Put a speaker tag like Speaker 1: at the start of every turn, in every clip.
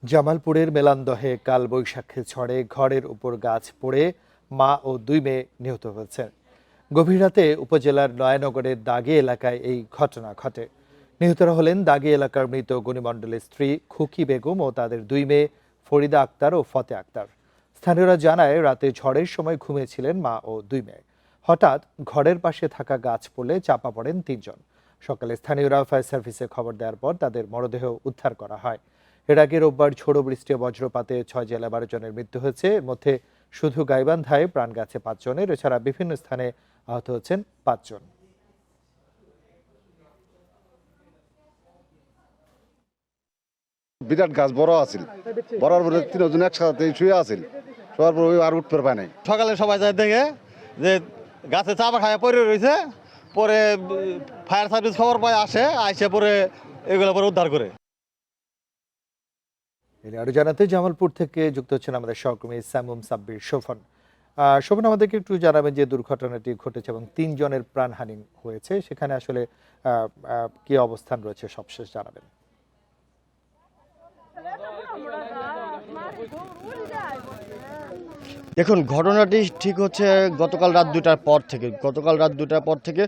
Speaker 1: জামালপুরের মেলান্দহে কালবৈশাখী ঝড়ে ঘরের উপর গাছ পড়ে মা ও দুই মেয়ে নিহত হয়েছেন। গভীর রাতে উপজেলার নয়ানগরের দাগী এলাকায় এই ঘটনা ঘটে। নিহতরা হলেন দাগী এলাকার মৃত গণিমণ্ডলের স্ত্রী খুকি বেগম ও তাদের দুই মেয়ে ফরিদা আক্তার ও ফতে আক্তার। স্থানীয়রা জানায়, রাতে ঝড়ের সময় ঘুমিয়েছিলেন মা ও দুই মেয়ে। হঠাৎ ঘরের পাশে থাকা গাছ পড়লে চাপা পড়েন তিনজন। সকালে স্থানীয়রা ফায়ার সার্ভিসে খবর দেওয়ার পর তাদের মরদেহ উদ্ধার করা হয়। এর আগে রোববার ঝোড়ো বৃষ্টি ও বজ্রপাতে 6 জেলা 12 জনের মৃত্যু হয়েছে। এর মধ্যে শুধু গাইবান্ধায় প্রাণ গেছে 5 জনের। এছাড়া বিভিন্ন স্থানে আহত হচ্ছেন 5 জন।
Speaker 2: বিরাট গাছ বড় আছিল, বড়ার পরে তিনজন একসাথে শুয়ে আছিল, শোয়ার পর আর উঠতে পারে নাই।
Speaker 3: সকালে সবাই যায় দেখে যে গাছে চাপা খায় পড়ে রয়েছে। পরে ফায়ার সার্ভিস খবর পায়, আসে পরে এগুলো পরে উদ্ধার করে।
Speaker 1: আরো জানাতে জামালপুর থেকে যুক্ত হচ্ছেন আমাদের সহকর্মী সামুম সাব্বির শোভন। শোভন, আমাদেরকে একটু জানাবেন যে দুর্ঘটনাটি ঘটেছে এবং 3 জনের প্রাণহানি হয়েছে, সেখানে আসলে কি অবস্থান রয়েছে সবশেষ জানাবেন।
Speaker 4: দেখুন, ঘটনাটি ঠিক হচ্ছে গতকাল রাত 2টার পর থেকে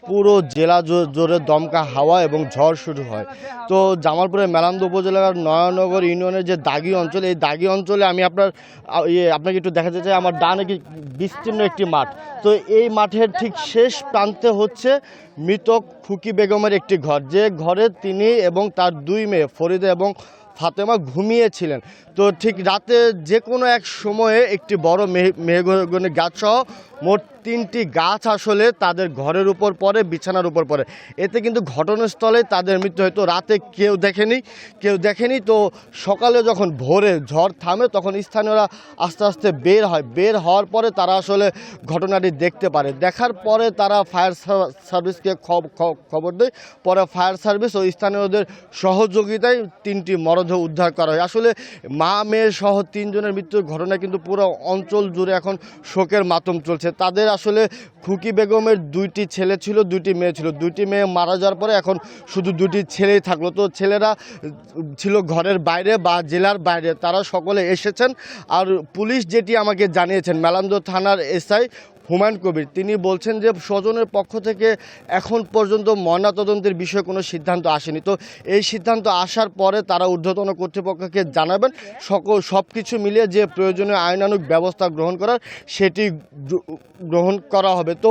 Speaker 4: পুরো জেলা জোরে দমকা হাওয়া এবং ঝড় শুরু হয়। তো জামালপুরের মেলান্দ উপজেলার নয়ানগর ইউনিয়নের যে দাগী অঞ্চল, এই দাগী অঞ্চলে আমি আপনাকে একটু দেখাতে চাই। আমার ডানে কি বিস্তীর্ণ একটি মাঠ। তো এই মাঠের ঠিক শেষ প্রান্তে হচ্ছে মৃত খুকি বেগমের একটি ঘর, যে ঘরে তিনি এবং তার দুই মেয়ে ফরিদা এবং ফাতেমা ঘুমিয়েছিলেন। তো ঠিক রাতে যে কোনো এক সময়ে একটি বড় মেহগনি গাছসহ মোট 3টি গাছ আসলে তাদের ঘরের উপর পড়ে, বিছানার উপর পড়ে। এতে কিন্তু ঘটনাস্থলে তাদের মৃত্যু হয়। তো রাতে কেউ দেখেনি। তো সকালে যখন ভোরে ঝড় থামে তখন স্থানীয়রা আস্তে আস্তে বের হওয়ার পরে তারা আসলে ঘটনাটি দেখতে পারে। দেখার পরে তারা ফায়ার সার্ভিসকে খবর দেয়। পরে ফায়ার সার্ভিস ও স্থানীয়দের সহযোগিতায় 3টি মরদেহ উদ্ধার করা হয়। আসলে মা মেয়ে সহ 3 জনের মৃত্যুর ঘটনা কিন্তু পুরো অঞ্চল জুড়ে এখন শোকের মাতম চলছে। তাদের আসলে খুকি বেগমের 2টি ছেলে ছিল, 2টি মেয়ে ছিল। 2টি মেয়ে মারা যাওয়ার পরে এখন শুধু 2টি ছেলেই থাকলো। তো ছেলেরা ছিল ঘরের বাইরে বা জেলার বাইরে, তারা সকলে এসেছেন। আর পুলিশ যেটি আমাকে জানিয়েছেন, মেলান্দ থানার এসআই হুমায়ুন কবির, তিনি বলছেন যে স্বজনের পক্ষ থেকে এখন পর্যন্ত ময়নাতদন্তের বিষয়ে কোনো সিদ্ধান্ত আসেনি। তো এই সিদ্ধান্ত আসার পরে তারা ঊর্ধ্বতন কর্তৃপক্ষকে জানাবেন। সব কিছু মিলিয়ে যে প্রয়োজনীয় আইনানুগ ব্যবস্থা গ্রহণ করার সেটি গ্রহণ করা হবে। তো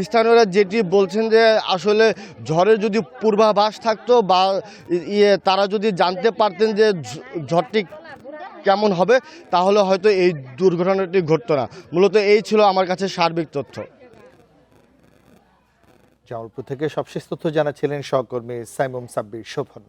Speaker 4: স্থানীয়রা যেটি বলছেন যে আসলে ঝড়ের যদি পূর্বাভাস থাকতো বা তারা যদি জানতে পারতেন যে ঝড়টি কেমন হবে, তাহলে হয়তো এই দুর্ঘটনাটি ঘটতো না। মূলত এই ছিল আমার কাছে সার্বিক তথ্য।
Speaker 1: জামালপুর থেকে সবশেষ তথ্য জানাচ্ছিলেন সহকর্মী সাইমুম সাব্বির শোভন।